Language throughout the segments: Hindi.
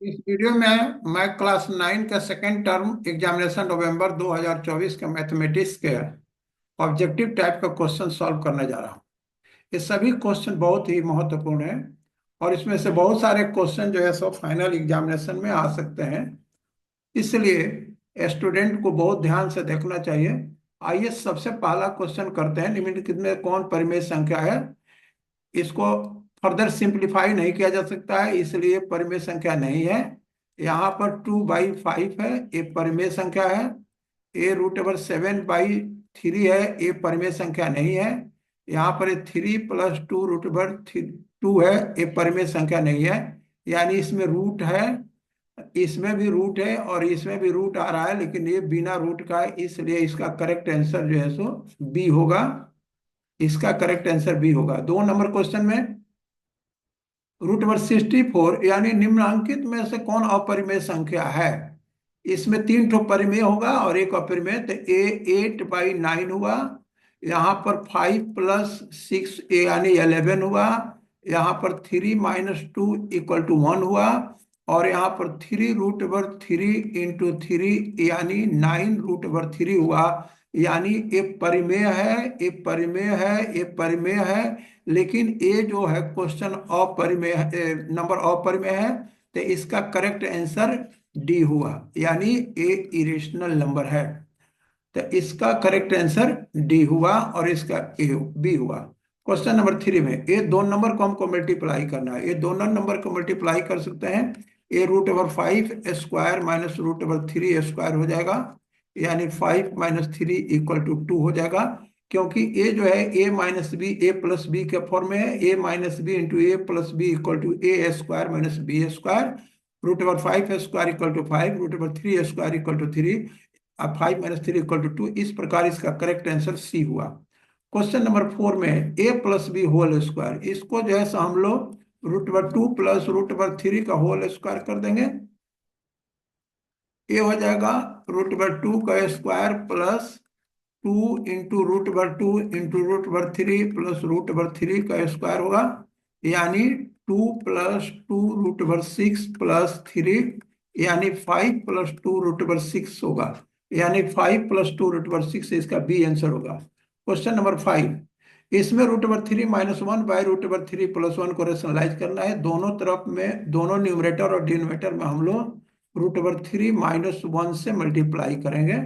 इस वीडियो में मैं क्लास 9 का सेकेंड टर्म एग्जामिनेशन नवंबर 2024 के मैथमेटिक्स के ऑब्जेक्टिव टाइप का क्वेश्चन सॉल्व करने जा रहा हूँ। ये सभी क्वेश्चन बहुत ही महत्वपूर्ण है और इसमें से बहुत सारे क्वेश्चन जो है सो फाइनल एग्जामिनेशन में आ सकते हैं। इसलिए स्टूडेंट को बहुत ध्यान से देखना चाहिए। आइए सबसे पहला क्वेश्चन करते हैं, निम्नलिखित में कौन परिमेय संख्या है। इसको फर्दर सिंप्लीफाई नहीं किया जा सकता है, इसलिए परिमेय संख्या नहीं है। यहाँ पर 2/5 है, ये परिमेय संख्या है। ए √7/3 है, ये परिमेय संख्या नहीं है। यहाँ पर 3 + 2 √2 है, ये परिमेय संख्या नहीं है। यानी इसमें रूट है, इसमें भी रूट है और इसमें भी रूट आ रहा है, लेकिन ये बिना रूट का है, इसलिए इसका करेक्ट आंसर जो है सो बी होगा। इसका करेक्ट आंसर बी होगा। 2 नंबर क्वेश्चन में √64 यानी निम्नलिखित में से कौन अपरिमेय संख्या है। इसमें 3 परिमेय होगा और एक अपरिमेय, तो ए 8/9 हुआ। यहाँ पर 5 + 6 यानी 11 हुआ। यहाँ पर 3 - 2 = 1 हुआ। और यहाँ पर 3√3 × 3 यानी 9√3 हुआ। यानी ये परिमेय है, ये परिमेय है, ये परिमेय है। लेकिन ये जो है क्वेश्चन अपरिमेय नंबर अपरिमेय है, तो इसका करेक्ट आंसर डी हुआ, यानी ए इरेशनल नंबर है। तो इसका करेक्ट आंसर डी हुआ और इसका ए बी हुआ। क्वेश्चन नंबर 3 में ये 2 नंबर को हमको मल्टीप्लाई करना है। ये दोनों नंबर को मल्टीप्लाई कर सकते हैं। ए √5² - √3² हो जाएगा, यानी 5 - 3 = 2 हो जाएगा। क्योंकि ए जो है a - b a+b के फॉर्म में है। a - b × a+b = a² - b²। √5² = 5, √3² = 3, अब 5 - 3 = 2। इस प्रकार इसका करेक्ट आंसर सी हुआ। क्वेश्चन नंबर 4 में a+b² इसको जो है सो हम लोग √2 + √3 का होल स्क्वायर कर देंगे। ये हो जाएगा √2 का स्क्वायर प्लस 2 × √2 × √3 प्लस √3 का स्क्वायर होगा, यानी 2 + 2 √6 प्लस 3, यानी 5 + 2 √6 होगा। यानी 5 + 2 √6 इसका बी आंसर होगा। क्वेश्चन नंबर 5, इसमें √3 - 1/√3 + 1 को रेशनलाइज करना है। दोनों तरफ में, दोनों न्यूमरेटर और डिनोमिनेटर में हम लोग √3 - 1 से मल्टीप्लाई करेंगे।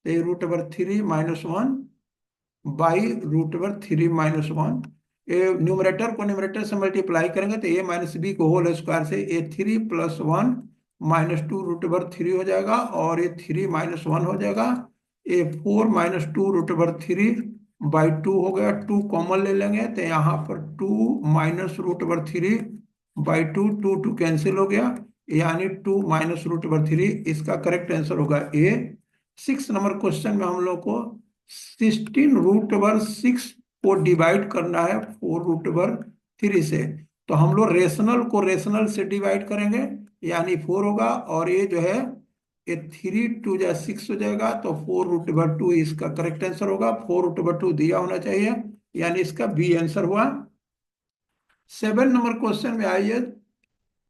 तो ये √3 - 1/√3 - 1, ये न्यूमरेटर को न्यूमरेटर से मल्टीप्लाई करेंगे तो a - b को होल स्क्वायर से a3 + 1 - 2 √3 हो जाएगा और ये 3 - 1 हो जाएगा। ये 4 - 2 √3/2 हो गया। 2 कॉमन ले लेंगे तो यहाँ पर 2 - √3/2, 2 2 कैंसिल हो गया, यानी 2 - √3। इसका करेक्ट आंसर होगा ए। 6 नंबर क्वेश्चन में हम लोग को 16√6 को डिवाइड करना है 4√3 से। तो हम लोग रेशनल को रेशनल से डिवाइड करेंगे, यानी 4 होगा। और ये जो है ये 3 2 जा 6 हो जाएगा, तो 4√2 इसका करेक्ट आंसर होगा। 4√2 दिया होना चाहिए, यानी इसका बी आंसर हुआ। 7 नंबर क्वेश्चन में आइए,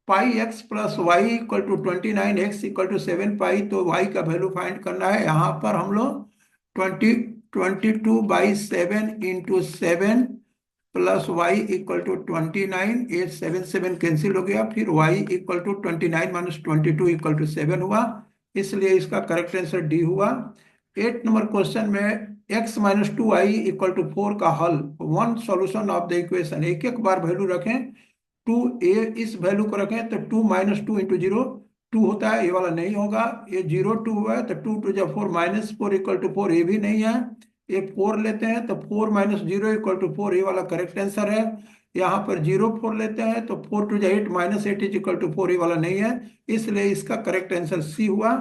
πx + y = 29, x = 7π, तो y का वैल्यू फाइंड करना है। यहाँ पर हम लोग 22/7 × 7 + y = 29, ये 7 7 कैंसिल हो गया। फिर y = 29 - 22 = 7 हुआ, इसलिए इसका करेक्ट आंसर डी हुआ। 8 नंबर क्वेश्चन में x - 2y = 4 का हल, one solution of the equation, एक एक बार वैल्यू रखें। 2a इस वैल्यू को रखें तो 2 - 2 × 0 2 होता है, ये वाला नहीं होगा। ये 0 2 हुआ है तो 2 2 जा 4 -4 = 4, ये भी नहीं है। ये 4 लेते हैं तो 4 - 0 = 4, ये वाला करेक्ट आंसर है। यहाँ पर 0 4 लेते हैं तो 4 2 जा 8 -8 = 4, ये वाला नहीं है, इसलिए इसका करेक्ट आंसर सी हुआ।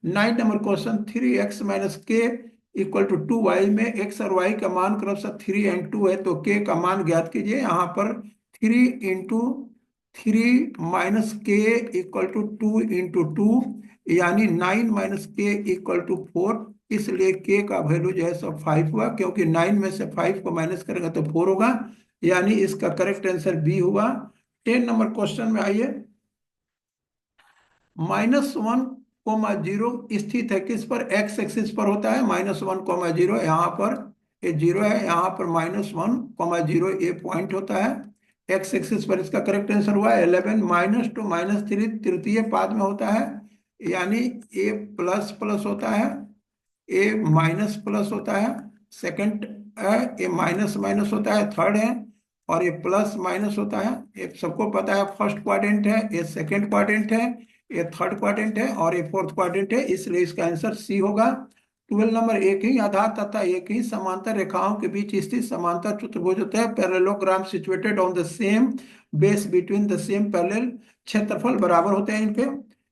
9 number question, 3x - k = 2y में x और y का मान क्रमशः 3 और 2 है, तो k का मान ज्ञात कीजिए। यहाँ पर 3 × 3 - k = 2 × 2, यानी 9 - k = 4, इसलिए k का वैल्यू जो है सब 5 हुआ, क्योंकि 9 में से 5 को माइनस करेंगे तो 4 होगा, यानी इसका करेक्ट आंसर बी हुआ। 10 नंबर क्वेश्चन में आइए, -1,0 स्थित है किस पर, एक्स एक्सिस पर होता है। -1,0 यहाँ पर ये 0 है, यहाँ पर -1,0 ये पॉइंट होता है एक्स एक्सिस पर। इसका करेक्ट आंसर हुआ 11। -2 -3 तृतीय पाद में होता है, यानी ए प्लस प्लस होता है, ए माइनस प्लस होता है। सेकंड है, ए माइनस माइनस होता है थर्ड है, और ये प्लस माइनस होता है। ये सबको पता है फर्स्ट क्वाड्रेंट है, ये सेकंड क्वाड्रेंट है, ये थर्ड क्वाड्रेंट है, और ये फोर्थ क्वाड्रेंट है, इसलिए इसका आंसर सी होगा। 12 नंबर, एक ही आधार तथा एक ही समांतर रेखाओं के बीच स्थित समांतर चतुर्भुज होता है parallelogram situated on the same base between the same parallel, क्षेत्रफल बराबर होते हैं इनके।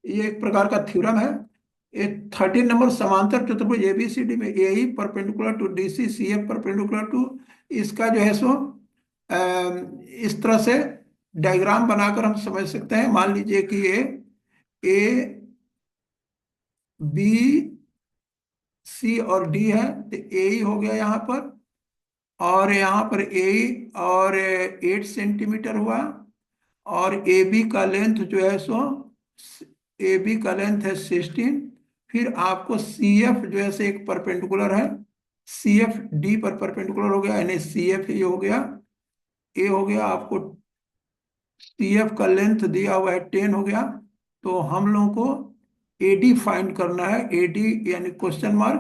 ये एक प्रकार का थ्योरम है। ये 13 नंबर, समांतर चतुर्भुज एबीसीडी में A E perpendicular to D C, C F perpendicular to, इसका जो है सो इस तरह से डायग्राम बनाकर हम समझ सकते हैं। मान लीजिए कि ये ए बी सी और डी है, तो ए ही हो गया यहाँ पर, और यहाँ पर ए और 8 सेंटीमीटर हुआ, और ए बी का लेंथ जो है सो, ए बी का लेंथ है 16। फिर आपको सी एफ जो है सो एक परपेंडिकुलर है, सी एफ डी पर परपेंडिकुलर हो गया, यानी सी एफ ये हो गया, ए हो गया आपको, सी एफ का लेंथ दिया हुआ है 10 हो गया। तो हम लोगों को एडी फाइंड करना है, एडी यानी क्वेश्चन मार्क।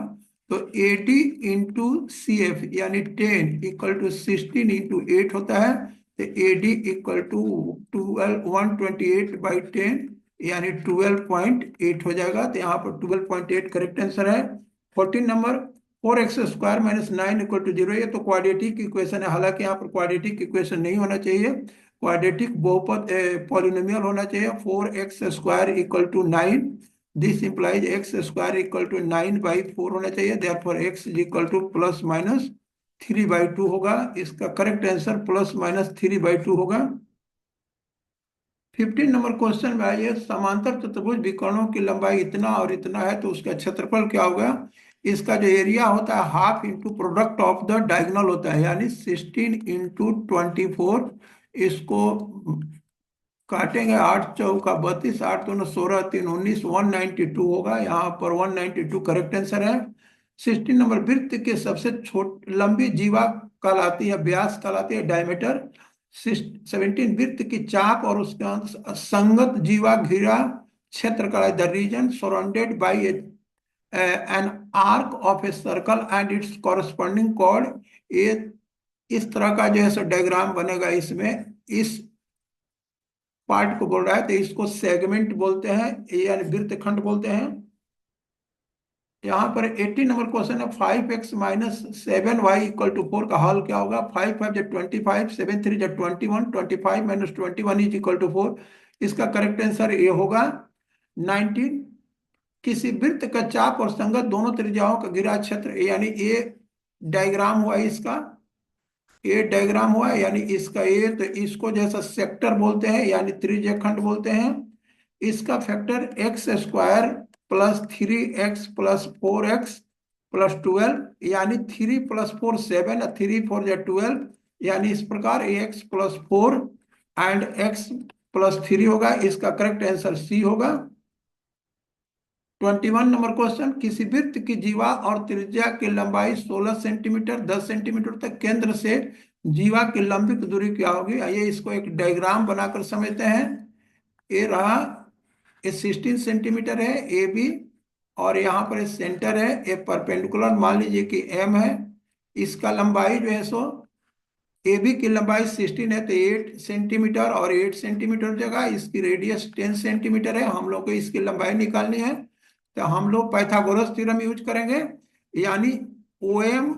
तो एडी इंटू सी एफ यानी 10 इक्वल टू 16 इंटू 8 होता है, तो एडी इक्वल टू 128/10 यानी 12.8 हो जाएगा। तो यहाँ पर 12.8 करेक्ट आंसर है। 14 नंबर, 4x² - 9 = 0। ये तो क्वाड्रेटिक इक्वेशन है, हालांकि यहाँ पर क्वाड्रेटिक इक्वेशन नहीं होना चाहिए, क्वाड्रेटिक बहुपद पॉलिनोमियल होना चाहिए। 4x² = 9, दिस इंप्लाइज x² = 9/4 होना चाहिए, देयरफॉर x ± 3/2 होगा। इसका करेक्ट आंसर ± 3/2 होगा। 15 नंबर क्वेश्चन में आइए, समांतर चतुर्भुज विकर्णों की लंबाई इतना और इतना है, तो उसका क्षेत्रफल क्या होगा। इसका जो एरिया होता है half into product of the diagonal होता है, यानी 16 इंटू 24। इसको काटेंगे, 8 चौका 32, 8 दूनी 16, 3 19, 192 होगा। यहाँ पर 192 करेक्ट आंसर है। 16 नंबर, वृत्त के सबसे छोटी लंबी जीवा कहलाती है, व्यास कहलाती है डायमीटर। 17, वृत्त की चाप और उसके संगत जीवा घिरा क्षेत्र का the region surrounded by an arc of a circle and its corresponding chord. ये इस तरह का जो है सो डायग्राम बनेगा, इसमें इस पार्ट को बोल रहा है, तो इसको सेगमेंट बोलते हैं, यानी वृत्तखंड बोलते हैं। यहाँ पर 80 नंबर क्वेश्चन है, 5x - 7y = 4 का हल क्या होगा। 5 5 = 25, 7 3 = 21, 25 - 21 = 4। इसका करेक्ट आंसर ये होगा 19। किसी वृत्त का चाप और संगत दोनों त्रिज्याओं का घिरा क्षेत्र, यानी ये डायग्राम हुआ इसका, ये डायग्राम हुआ यानी इसका ये, तो इसको जैसा सेक्टर बोलते हैं, यानी त्रिज्य खंड बोलते हैं। इसका फैक्टर x² + 3x + 4x + 12, यानी 3 + 4 7, 3 4 = 12, यानी इस प्रकार x + 4 एंड x + 3 होगा। इसका करेक्ट आंसर सी होगा। 21 नंबर क्वेश्चन, किसी वृत्त की जीवा और त्रिज्या की लंबाई 16 सेंटीमीटर, 10 सेंटीमीटर तक, केंद्र से जीवा की लंबित दूरी क्या होगी। आइए इसको एक डायग्राम बनाकर समझते हैं। ये रहा, ये 16 सेंटीमीटर है ए बी, और यहाँ पर सेंटर है, ये परपेंडिकुलर मान लीजिए कि एम है। इसका लंबाई जो है सो, ए बी की लंबाई 16 है, तो 8 सेंटीमीटर और 8 सेंटीमीटर हो जाएगा। इसकी रेडियस 10 सेंटीमीटर है, हम लोग को इसकी लंबाई निकालनी है, तो हम लोग पाइथागोरस थ्योरम यूज करेंगे, यानी OM²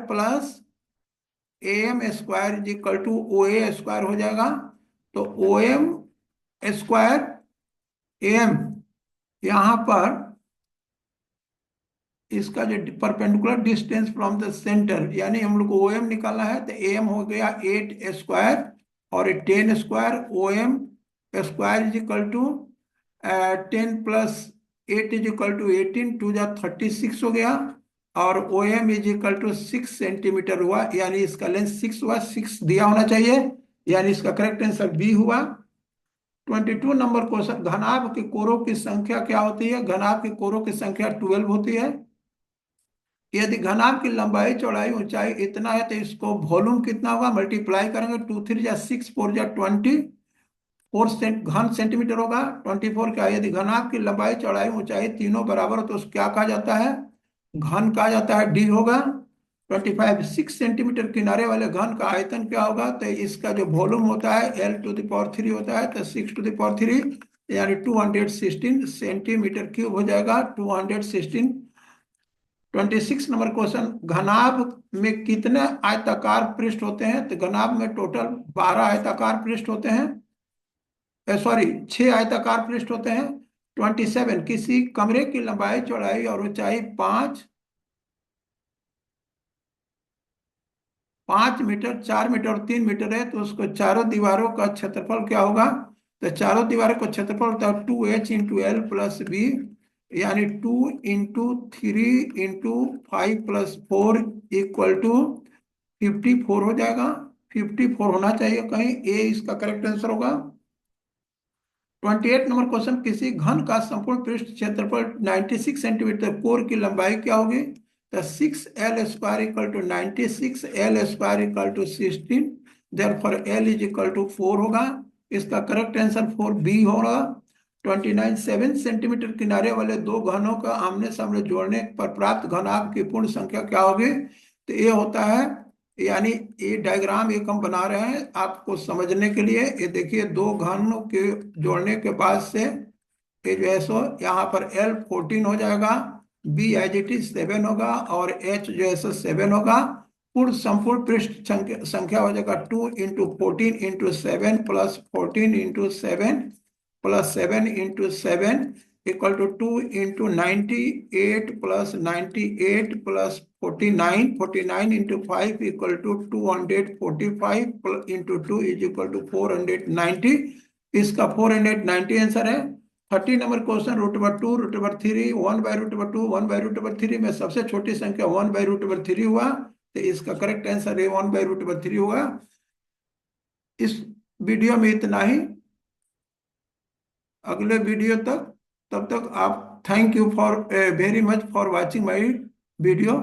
प्लस AM² = OA² हो जाएगा। तो OM² AM, यहाँ पर इसका जो perpendicular distance from the centre, यानी हम लोग को OM निकालना है, तो AM हो गया 8² और 10²। OM² = 10 + 8 = 18, 2 × 36 हो गया, और OM = 6 सेंटीमीटर हुआ, यानी इसका लेंथ 6 हुआ, 6 दिया होना चाहिए, यानी इसका करेक्ट आंसर बी हुआ। 22 नंबर क्वेश्चन, घनाभ के कोरों की संख्या क्या होती है? घनाभ के कोरों की संख्या 12 होती है। यदि घनाभ की लंबाई चौड़ाई ऊंचाई इतना है तो इसको वॉल्यूम कितना होगा, मल्टीप्लाई करेंगे, 2 3 जा 6 4 जा 20, 4 घन सेंटीमीटर होगा। 24 क्या, यदि घनाभ की लंबाई चौड़ाई ऊंचाई तीनों बराबर हो तो उसको क्या कहा जाता है? घन कहा जाता है, डी होगा। 25 6 सेंटीमीटर किनारे वाले घन का आयतन क्या होगा? तो इसका जो वॉल्यूम होता है L⁻³ होता है, तो 6⁻³ यानी 216 सेंटीमीटर क्यूब हो जाएगा। 216। 26 नंबर क्वेश्चन, घनाभ में कितने आयताकार पृष्ठ होते हैं? तो घनाभ में टोटल 12 आयताकार पृष्ठ होते हैं, सॉरी 6 आयताकार पृष्ठ होते हैं। 27, किसी कमरे की लंबाई चौड़ाई और ऊंचाई 5 मीटर, 4 मीटर और 3 मीटर है, तो उसको चारों दीवारों का क्षेत्रफल क्या होगा? तो चारों दीवारों का क्षेत्रफल होता है 2H × L + B, यानी 2 × 3 × 5 + 4 = 54 हो जाएगा। 54 होना चाहिए कहीं, ए इसका करेक्ट आंसर होगा। 28 नंबर क्वेश्चन, किसी घन का संपूर्ण पृष्ठ क्षेत्रफल 96 सेंटीमीटर, कोर की लंबाई क्या होगी? तो 6L² = 96, L² = 16, देयरफॉर L = 4 होगा। इसका करेक्ट आंसर 4B होगा। 29, 7 सेंटीमीटर किनारे वाले दो घनों का आमने सामने जोड़ने पर प्राप्त घनाभ की पूर्ण संख्या क्या होगी? तो ये होता है, यानी ये डायग्राम एक हम बना रहे हैं आपको समझने के लिए। ये देखिए, दो घनों के जोड़ने के बाद से ये जो है सो यहाँ पर L 14 हो जाएगा, B एज इट इज 7 होगा और H जो है सो 7 होगा। पूर्ण संपूर्ण पृष्ठ संख्या हो जाएगा 2 × 14 × 7 +14 × 7 + 7 × 7 = 2 × 98 + 98 + 49, 49 × 5 = 245 × 2 = 490। इसका 490 आंसर है। 30 नंबर क्वेश्चन, √2 √3 1/√2 1/√3 में सबसे छोटी संख्या 1/√3 हुआ, तो इसका करेक्ट आंसर है 1/√3 हुआ। इस वीडियो में इतना ही, अगले वीडियो तक, तब तक आप, thank you for very much for watching my video.